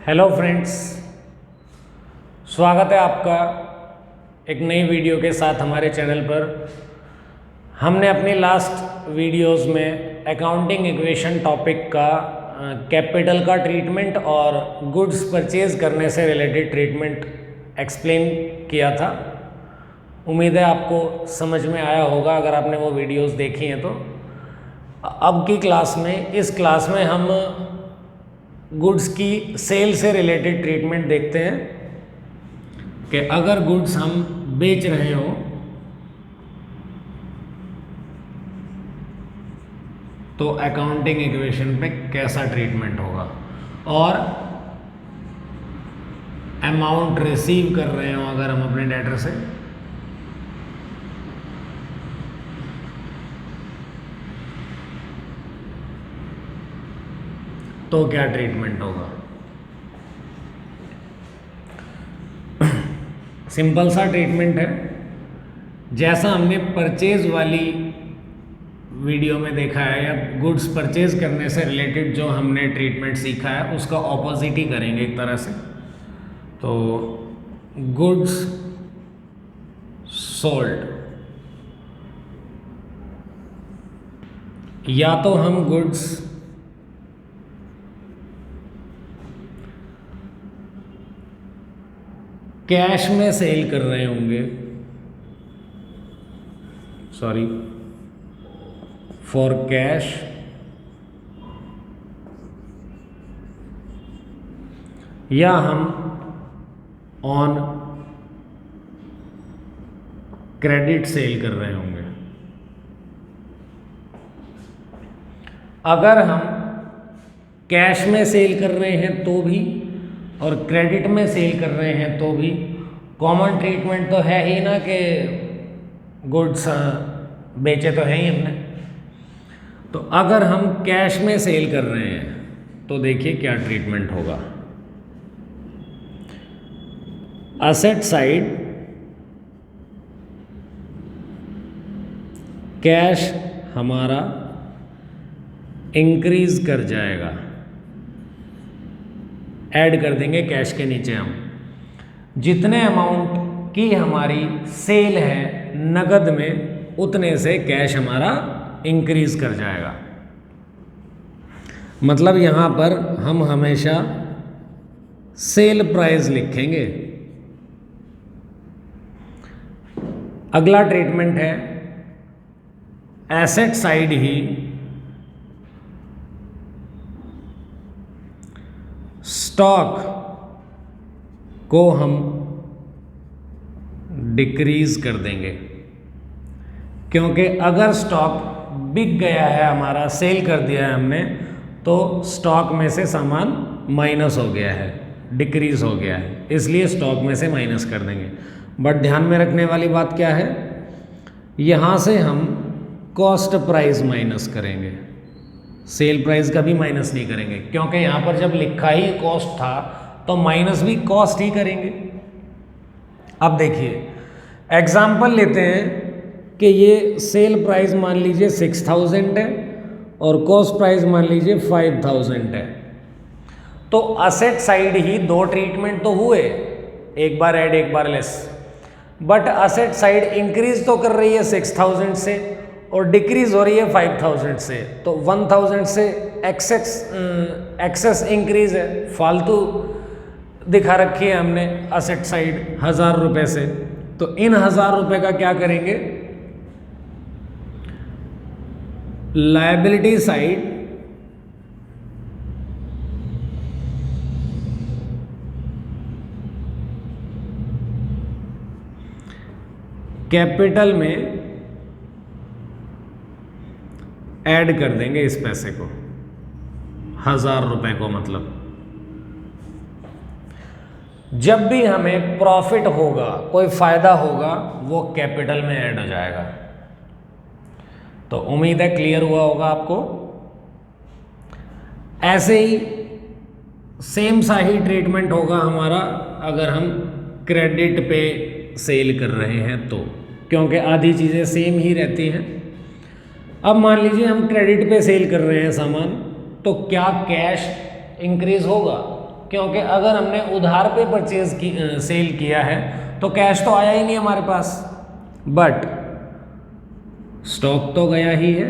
Hello friends, स्वागत है आपका एक नई वीडियो के साथ हमारे चैनल पर। हमने अपनी लास्ट वीडियोस में अकाउंटिंग इक्वेशन टॉपिक का कैपिटल का ट्रीटमेंट और गुड्स परचेज करने से रिलेटेड ट्रीटमेंट एक्सप्लेन किया था। उम्मीद है आपको समझ में आया होगा अगर आपने वो वीडियोस देखी हैं तो। अब की क्लास में, इस क्लास में हम गुड्स की सेल से रिलेटेड ट्रीटमेंट देखते हैं कि अगर गुड्स हम बेच रहे हो तो अकाउंटिंग इक्वेशन पे कैसा ट्रीटमेंट होगा, और अमाउंट रिसीव कर रहे हो अगर हम अपने डेटर से तो क्या ट्रीटमेंट होगा। सिंपल सा ट्रीटमेंट है, जैसा हमने परचेज वाली वीडियो में देखा है या गुड्स परचेज करने से रिलेटेड जो हमने ट्रीटमेंट सीखा है उसका ऑपोजिट ही करेंगे एक तरह से। तो गुड्स सोल्ड, या तो हम गुड्स कैश में सेल कर रहे होंगे, सॉरी फॉर कैश, या हम ऑन क्रेडिट सेल कर रहे होंगे। अगर हम कैश में सेल कर रहे हैं तो भी और क्रेडिट में सेल कर रहे हैं तो भी कॉमन ट्रीटमेंट तो है ही ना कि गुड्स बेचे तो है ही हमने। तो अगर हम कैश में सेल कर रहे हैं तो देखिए क्या ट्रीटमेंट होगा। असेट साइड कैश हमारा इंक्रीज कर जाएगा, ऐड कर देंगे कैश के नीचे हम जितने अमाउंट की हमारी सेल है नगद में उतने से कैश हमारा इंक्रीज कर जाएगा। मतलब यहां पर हम हमेशा सेल प्राइस लिखेंगे। अगला ट्रीटमेंट है एसेट साइड ही स्टॉक को हम डिक्रीज कर देंगे, क्योंकि अगर स्टॉक बिक गया है हमारा, सेल कर दिया है हमने, तो स्टॉक में से सामान माइनस हो गया है, डिक्रीज हो गया है, इसलिए स्टॉक में से माइनस कर देंगे। बट ध्यान में रखने वाली बात क्या है, यहाँ से हम कॉस्ट प्राइस माइनस करेंगे, सेल प्राइस का भी माइनस नहीं करेंगे, क्योंकि यहाँ पर जब लिखा ही कॉस्ट था तो माइनस भी कॉस्ट ही करेंगे। अब देखिए एग्जाम्पल लेते हैं कि ये सेल प्राइस मान लीजिए 6000 है और कॉस्ट प्राइस मान लीजिए 5000 है। तो असेट साइड ही दो ट्रीटमेंट तो हुए, एक बार ऐड एक बार less, but asset side increase तो कर रही है 6000 से और डिक्रीज हो रही है 5000 से, तो 1000 से एक्सेस इंक्रीज है, फालतू दिखा रखी है हमने असेट साइड 1000 रुपये से। तो इन 1000 रुपये का क्या करेंगे, लायबिलिटी साइड कैपिटल में ऐड कर देंगे इस पैसे को, 1000 रुपये को। मतलब जब भी हमें प्रॉफिट होगा, कोई फायदा होगा, वो कैपिटल में ऐड हो जाएगा। तो उम्मीद है क्लियर हुआ होगा आपको। ऐसे ही सेम सा ही ट्रीटमेंट होगा हमारा अगर हम क्रेडिट पे सेल कर रहे हैं तो, क्योंकि आधी चीज़ें सेम ही रहती हैं। अब मान लीजिए हम क्रेडिट पे सेल कर रहे हैं सामान, तो क्या कैश इंक्रीज होगा? क्योंकि अगर हमने उधार पे परचेज की सेल किया है तो कैश तो आया ही नहीं हमारे पास, बट स्टॉक तो गया ही है।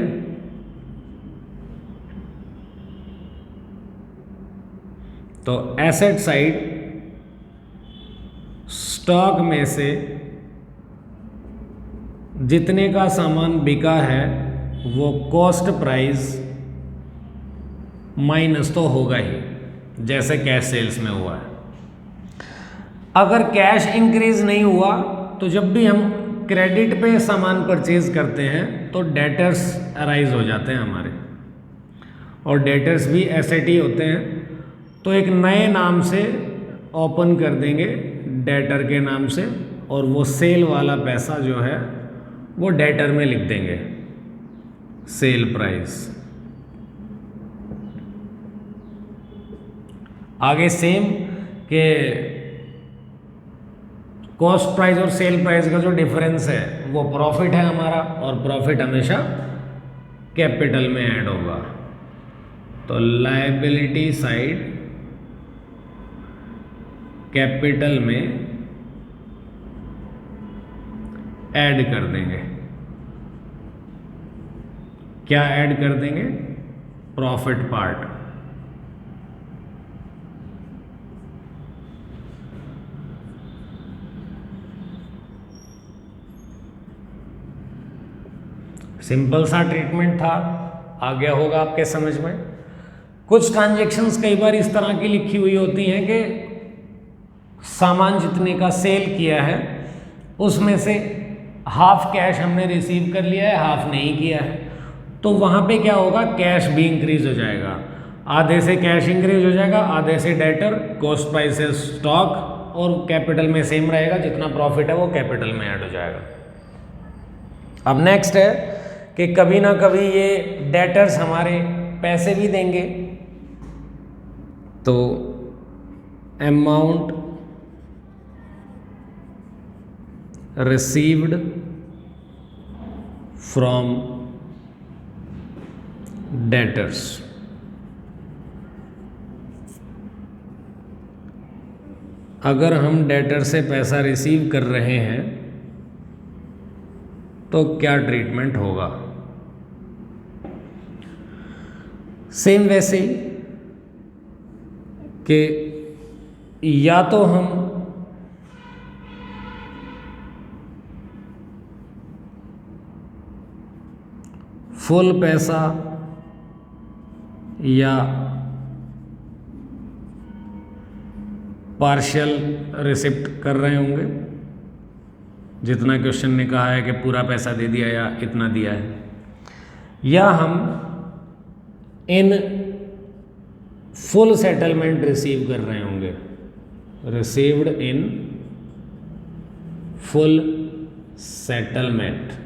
तो एसेट साइड स्टॉक में से जितने का सामान बिका है वो कॉस्ट प्राइस माइनस तो होगा ही, जैसे कैश सेल्स में हुआ है। अगर कैश इंक्रीज नहीं हुआ तो जब भी हम क्रेडिट पे सामान परचेज करते हैं तो डेटर्स अराइज हो जाते हैं हमारे, और डेटर्स भी एसेट ही होते हैं। तो एक नए नाम से ओपन कर देंगे डेटर के नाम से, और वो सेल वाला पैसा जो है वो डेटर में लिख देंगे, सेल प्राइस। आगे सेम के कॉस्ट प्राइस और सेल प्राइस का जो डिफरेंस है वो प्रॉफिट है हमारा, और प्रॉफिट हमेशा कैपिटल में ऐड होगा। तो लायबिलिटी साइड कैपिटल में ऐड कर देंगे। क्या ऐड कर देंगे? Profit part. सिंपल सा ट्रीटमेंट था, आ गया होगा आपके समझ में। कुछ ट्रांजैक्शंस कई बार इस तरह की लिखी हुई होती हैं कि सामान जितने का सेल किया है उसमें से हाफ कैश हमने रिसीव कर लिया है, हाफ नहीं किया है, तो वहाँ पे क्या होगा, कैश भी इंक्रीज हो जाएगा। आधे से कैश इंक्रीज हो जाएगा, आधे से डेटर, कॉस्ट प्राइस से स्टॉक, और कैपिटल में सेम रहेगा, जितना प्रॉफिट है वो कैपिटल में ऐड हो जाएगा। अब नेक्स्ट है कि कभी ना कभी ये डेटर्स हमारे पैसे भी देंगे, तो अमाउंट received from debtors। अगर हम डेटर से पैसा रिसीव कर रहे हैं तो क्या ट्रीटमेंट होगा? सेम वैसे ही कि या तो हम फुल पैसा या पार्शियल रिसिप्ट कर रहे होंगे, जितना क्वेश्चन ने कहा है कि पूरा पैसा दे दिया या इतना दिया है, या हम इन फुल सेटलमेंट रिसीव कर रहे होंगे, रिसीव्ड इन फुल सेटलमेंट।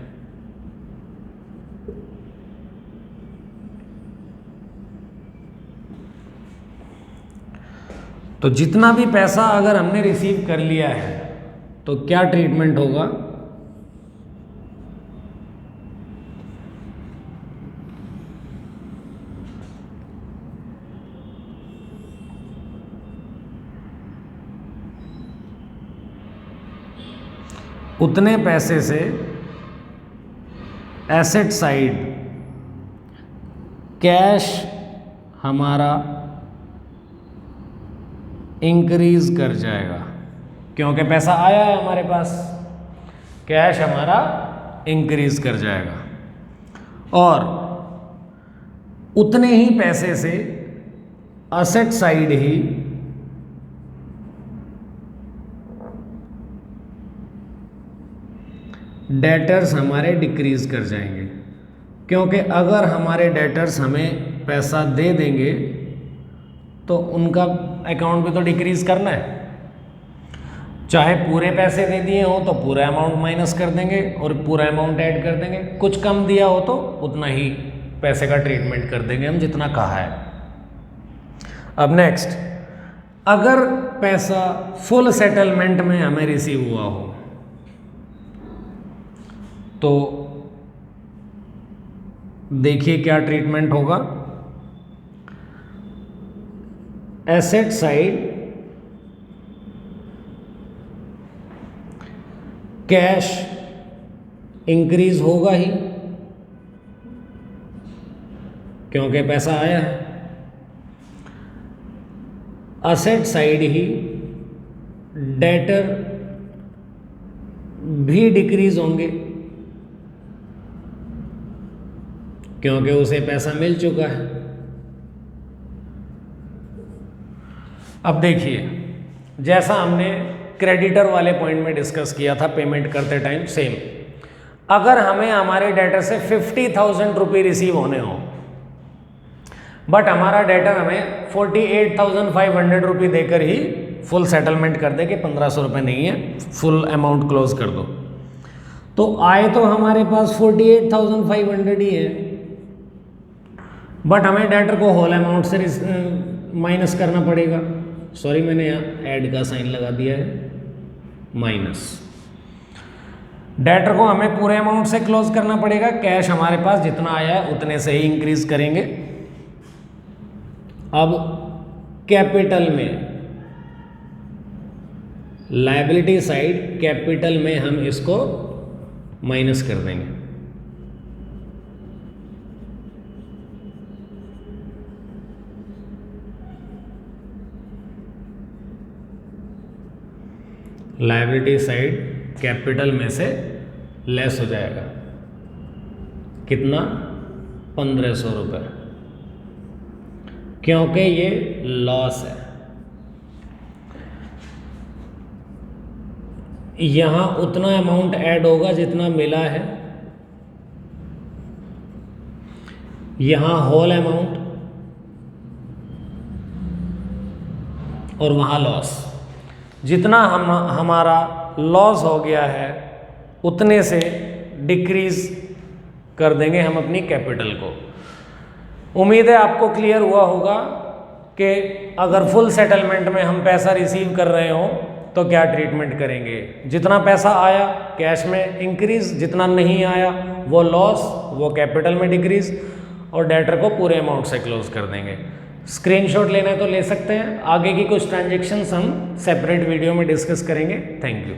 तो जितना भी पैसा अगर हमने रिसीव कर लिया है तो क्या ट्रीटमेंट होगा? उतने पैसे से एसेट साइड कैश हमारा इंक्रीज कर जाएगा, क्योंकि पैसा आया है हमारे पास, कैश हमारा इंक्रीज कर जाएगा। और उतने ही पैसे से एसेट साइड ही डेटर्स हमारे डिक्रीज कर जाएंगे, क्योंकि अगर हमारे डेटर्स हमें पैसा दे देंगे तो उनका अकाउंट भी तो डिक्रीज करना है। चाहे पूरे पैसे दे दिए हो तो पूरा अमाउंट माइनस कर देंगे और पूरा अमाउंट ऐड कर देंगे, कुछ कम दिया हो तो उतना ही पैसे का ट्रीटमेंट कर देंगे हम जितना कहा है। अब नेक्स्ट, अगर पैसा फुल सेटलमेंट में हमें रिसीव हुआ हो तो देखिए क्या ट्रीटमेंट होगा। एसेट साइड कैश इंक्रीज होगा ही, क्योंकि पैसा आया है। असेट साइड ही डेटर भी डिक्रीज होंगे, क्योंकि उसे पैसा मिल चुका है। अब देखिए, जैसा हमने क्रेडिटर वाले पॉइंट में डिस्कस किया था पेमेंट करते टाइम, सेम अगर हमें हमारे डेटर से 50,000 रुपये रिसीव होने हो, बट हमारा डेटर हमें 48,500 रुपये देकर ही फुल सेटलमेंट कर दे कि 1,500 रुपये नहीं है, फुल अमाउंट क्लोज कर दो, तो आए तो हमारे पास 48,500 ही है, बट हमें डेटर को होल अमाउंट से माइनस करना पड़ेगा। सॉरी, मैंने यहाँ ऐड का साइन लगा दिया है, माइनस। डेटर को हमें पूरे अमाउंट से क्लोज करना पड़ेगा। कैश हमारे पास जितना आया है उतने से ही इंक्रीज करेंगे। अब कैपिटल में, लायबिलिटी साइड कैपिटल में हम इसको माइनस कर देंगे। लायबिलिटी साइड कैपिटल में से लेस हो जाएगा, कितना? 1,500 रुपये, क्योंकि ये लॉस है। यहां उतना अमाउंट ऐड होगा जितना मिला है, यहां होल अमाउंट और वहां लॉस। जितना हमारा लॉस हो गया है उतने से डिक्रीज कर देंगे हम अपनी कैपिटल को। उम्मीद है आपको क्लियर हुआ होगा कि अगर फुल सेटलमेंट में हम पैसा रिसीव कर रहे हो तो क्या ट्रीटमेंट करेंगे। जितना पैसा आया कैश में इंक्रीज, जितना नहीं आया वो लॉस, वो कैपिटल में डिक्रीज, और डेटर को पूरे अमाउंट से क्लोज कर देंगे। स्क्रीनशॉट लेना है तो ले सकते हैं। आगे की कुछ ट्रांजैक्शंस हम सेपरेट वीडियो में डिस्कस करेंगे। Thank you.